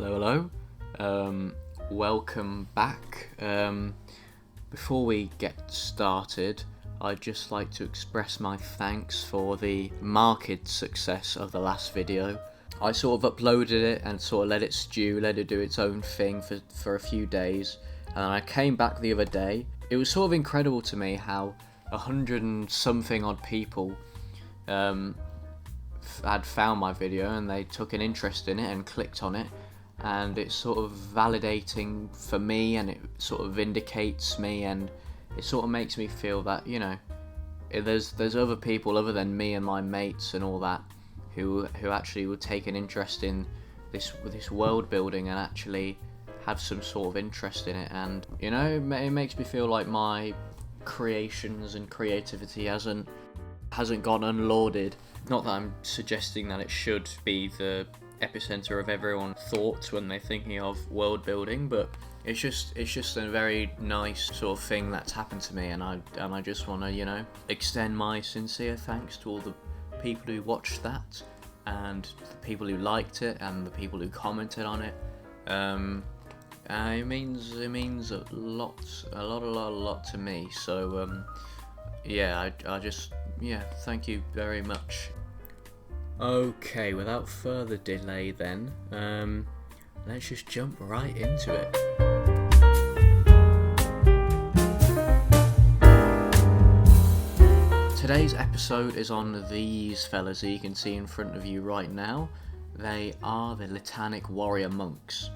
Hello. Welcome back. Before we get started, I'd just like to express my thanks for the marked success of the last video. I sort of uploaded it and sort of let it stew, let it do its own thing for a few days, and then I came back the other day. It was sort of incredible to me how 100 and something odd people had found my video and they took an interest in it and clicked on it, and it's sort of validating for me, and it sort of vindicates me, and it sort of makes me feel that, you know, there's other people other than me and my mates and all that who actually would take an interest in this world building and actually have some sort of interest in it. And you know, it makes me feel like my creations and creativity hasn't gone unlauded. Not that I'm suggesting that it should be the epicenter of everyone's thoughts when they're thinking of world building, but it's just a very nice sort of thing that's happened to me, and I just want to, you know, extend my sincere thanks to all the people who watched that, and the people who liked it, and the people who commented on it. It means a lot to me. So I just thank you very much. Okay, without further delay then, let's just jump right into it. Today's episode is on these fellas that you can see in front of you right now. They are the Litanic Warrior Monks.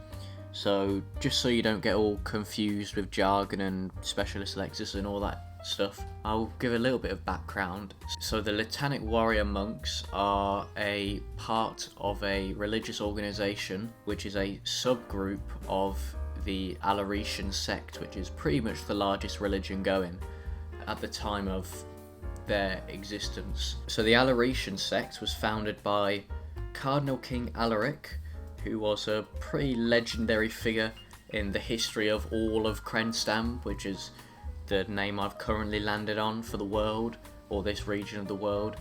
So, just so you don't get all confused with jargon and specialist lexis and all that stuff, I'll give a little bit of background. So the Litanic Warrior Monks are a part of a religious organisation which is a subgroup of the Alarician sect, which is pretty much the largest religion going at the time of their existence. So the Alarician sect was founded by Cardinal King Alaric, who was a pretty legendary figure in the history of all of Krenstam, which is the name I've currently landed on for the world, or this region of the world.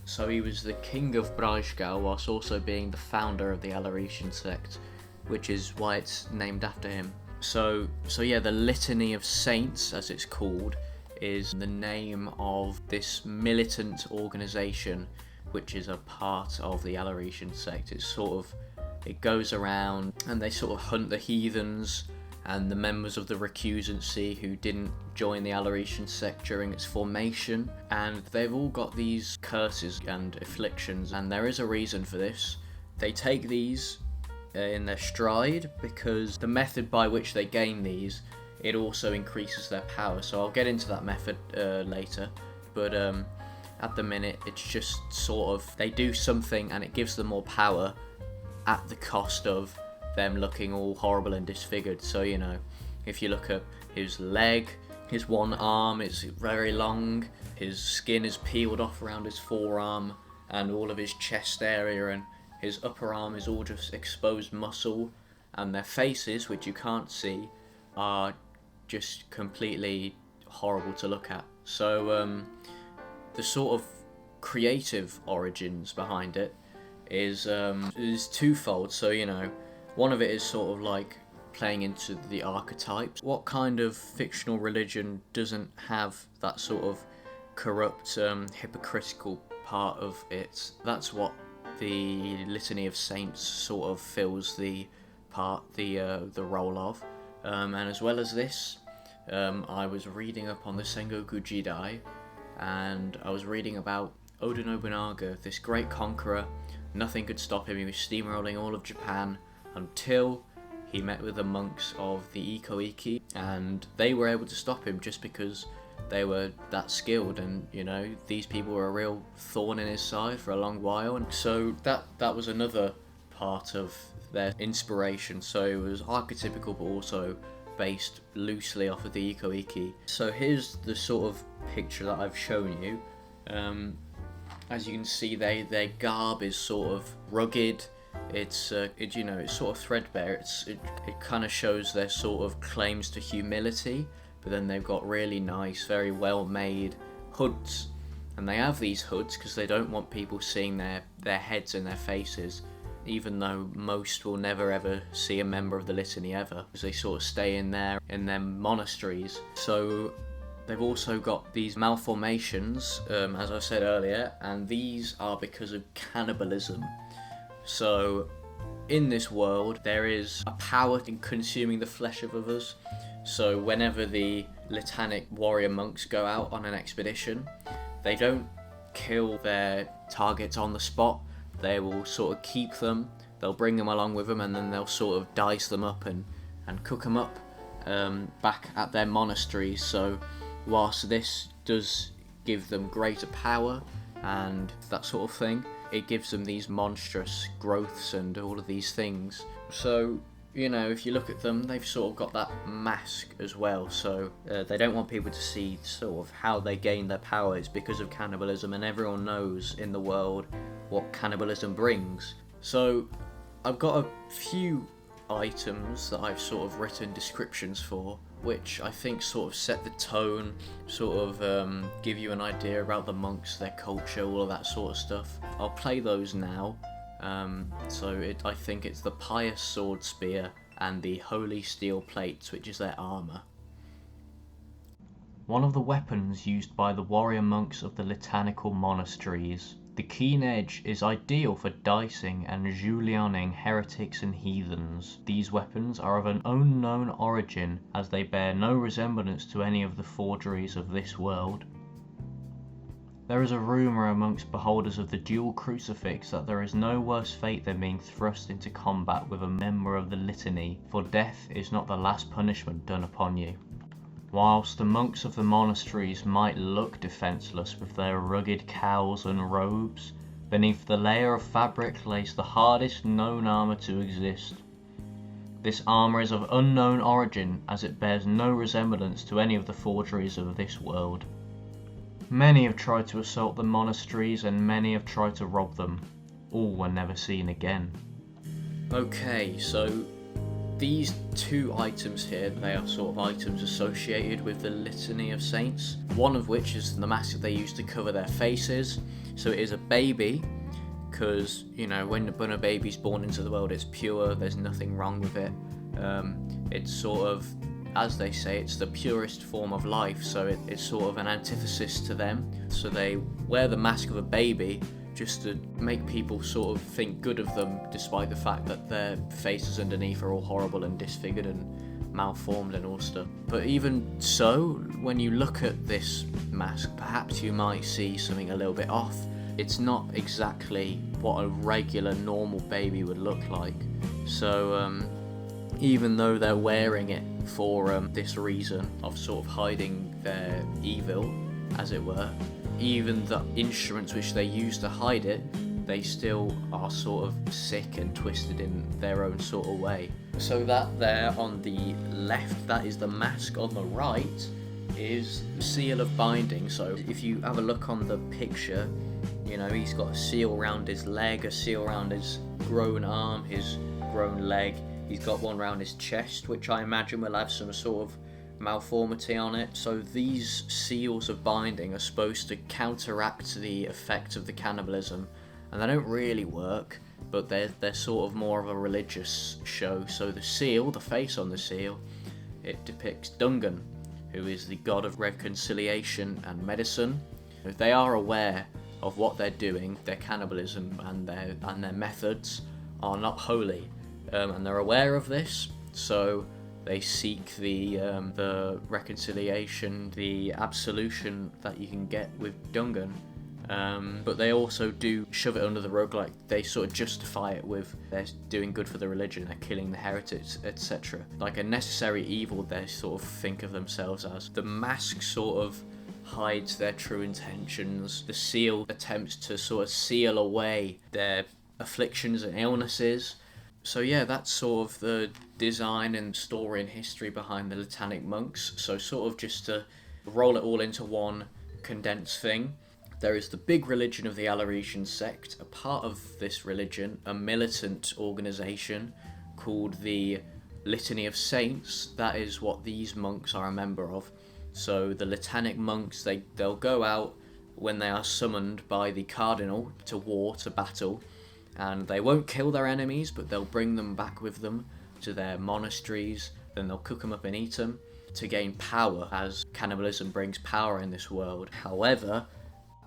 So he was the king of Breisgau, whilst also being the founder of the Alarician sect, which is why it's named after him. So the Litany of Saints, as it's called, is the name of this militant organisation which is a part of the Alarician sect. It goes around and they sort of hunt the heathens and the members of the recusancy who didn't join the Alarician sect during its formation, and they've all got these curses and afflictions, and there is a reason for this. They take these in their stride because the method by which they gain these, it also increases their power. So I'll get into that method later, but at the minute it's just sort of, they do something and it gives them more power at the cost of them looking all horrible and disfigured. So, you know, if you look at his leg, his one arm is very long, his skin is peeled off around his forearm and all of his chest area, and his upper arm is all just exposed muscle, and their faces, which you can't see, are just completely horrible to look at. So the sort of creative origins behind it is twofold. So, you know, one of it is sort of like playing into the archetypes. What kind of fictional religion doesn't have that sort of corrupt, hypocritical part of it? That's what the Litany of Saints sort of fills the role of. And as well as this, I was reading up on the Sengoku Jidai, and I was reading about Oda Nobunaga, this great conqueror. Nothing could stop him. He was steamrolling all of Japan until he met with the monks of the Ikoiki, and they were able to stop him just because they were that skilled. And, you know, these people were a real thorn in his side for a long while, and so that was another part of their inspiration. So it was archetypical but also based loosely off of the Ikoiki. So here's the sort of picture that I've shown you. As you can see, their garb is sort of rugged. It's sort of threadbare. It kind of shows their sort of claims to humility, but then they've got really nice, very well made hoods, and they have these hoods because they don't want people seeing their heads and their faces even though most will never ever see a member of the litany ever, because they sort of stay in their monasteries. So they've also got these malformations, as I said earlier, and these are because of cannibalism. So in this world, there is a power in consuming the flesh of others. So whenever the Litanic warrior monks go out on an expedition, they don't kill their targets on the spot. They will sort of keep them, they'll bring them along with them, and then they'll sort of dice them up and cook them up back at their monasteries. So whilst this does give them greater power and that sort of thing, it gives them these monstrous growths and all of these things. So, you know, if you look at them, they've sort of got that mask as well. So they don't want people to see sort of how they gain their power. It's because of cannibalism, and everyone knows in the world what cannibalism brings. So I've got a few items that I've sort of written descriptions for, which I think sort of set the tone, sort of give you an idea about the monks, their culture, all of that sort of stuff. I'll play those now. I think it's the pious sword spear and the holy steel plates, which is their armour. One of the weapons used by the warrior monks of the Litanical monasteries, the keen edge is ideal for dicing and julianing heretics and heathens. These weapons are of an unknown origin, as they bear no resemblance to any of the forgeries of this world. There is a rumour amongst beholders of the dual crucifix that there is no worse fate than being thrust into combat with a member of the litany, for death is not the last punishment done upon you. Whilst the monks of the monasteries might look defenceless with their rugged cowls and robes, beneath the layer of fabric lays the hardest known armour to exist. This armour is of unknown origin, as it bears no resemblance to any of the forgeries of this world. Many have tried to assault the monasteries, and many have tried to rob them. All were never seen again. Okay, so these two items here, they are sort of items associated with the Litany of Saints. One of which is the mask they use to cover their faces. So it is a baby, because, you know, when a baby's born into the world, it's pure, there's nothing wrong with it. It's sort of, as they say, it's the purest form of life, so it's sort of an antithesis to them. So they wear the mask of a baby just to make people sort of think good of them, despite the fact that their faces underneath are all horrible and disfigured and malformed and all stuff. But even so, when you look at this mask, perhaps you might see something a little bit off. It's not exactly what a regular normal baby would look like. So even though they're wearing it for this reason of sort of hiding their evil, as it were, even the instruments which they use to hide it, they still are sort of sick and twisted in their own sort of way. So that there on the left, that is the mask. On the right is the seal of binding. So if you have a look on the picture, you know, he's got a seal around his leg, a seal around his grown arm, his grown leg. He's got one around his chest, which I imagine will have some sort of malformity on it. So these seals of binding are supposed to counteract the effect of the cannibalism, and they don't really work, but they're sort of more of a religious show. So the seal, the face on the seal, it depicts Dungan, who is the god of reconciliation and medicine. They are aware of what they're doing, their cannibalism and their methods are not holy, and they're aware of this, so they seek the reconciliation, the absolution that you can get with Dungan. But they also do shove it under the rug, like they sort of justify it with they're doing good for the religion, they're killing the heretics, etc. Like a necessary evil they sort of think of themselves as. The mask sort of hides their true intentions. The seal attempts to sort of seal away their afflictions and illnesses. So yeah, that's sort of the design and story and history behind the Litanic monks. So sort of just to roll it all into one condensed thing, there is the big religion of the Alaresian sect. A part of this religion, a militant organisation called the Litany of Saints, that is what these monks are a member of. So the Litanic monks, they'll go out when they are summoned by the cardinal to war, to battle, and they won't kill their enemies, but they'll bring them back with them to their monasteries. Then they'll cook them up and eat them to gain power, as cannibalism brings power in this world. However,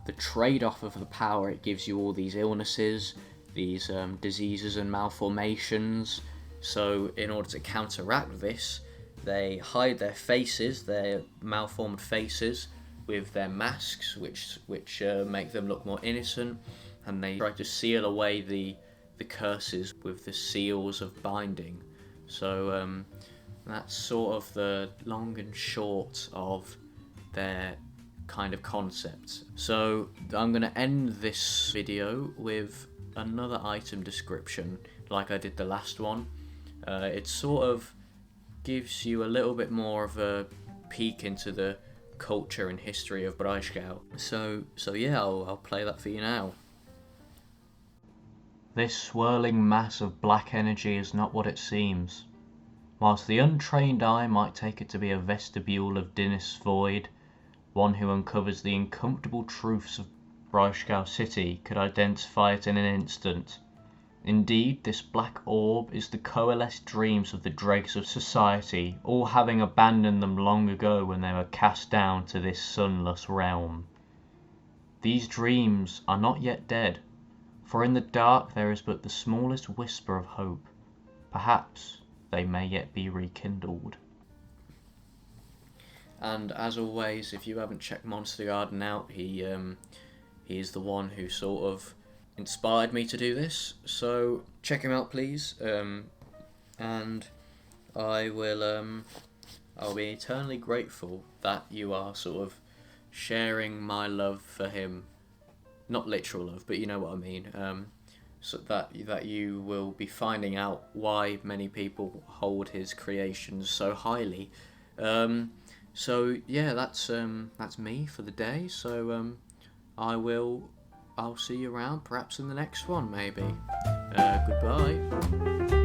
the trade-off of the power, it gives you all these illnesses, these diseases and malformations. So in order to counteract this, they hide their faces, their malformed faces, with their masks, which make them look more innocent, and they try to seal away the curses with the seals of binding. So that's sort of the long and short of their kind of concept. So I'm going to end this video with another item description like I did the last one. It sort of gives you a little bit more of a peek into the culture and history of Breisgau. So yeah, I'll play that for you now. This swirling mass of black energy is not what it seems. Whilst the untrained eye might take it to be a vestibule of Dinis void, one who uncovers the uncomfortable truths of Breisgau city could identify it in an instant. Indeed, this black orb is the coalesced dreams of the dregs of society, all having abandoned them long ago when they were cast down to this sunless realm. These dreams are not yet dead, for in the dark there is but the smallest whisper of hope. Perhaps they may yet be rekindled. And as always, if you haven't checked Monster Garden out, he is the one who sort of inspired me to do this. So check him out, please. And I will. I'll be eternally grateful that you are sort of sharing my love for him. Not literal love, but you know what I mean. So that you will be finding out why many people hold his creations so highly. So yeah, that's me for the day. So I'll see you around, perhaps in the next one, maybe. Goodbye.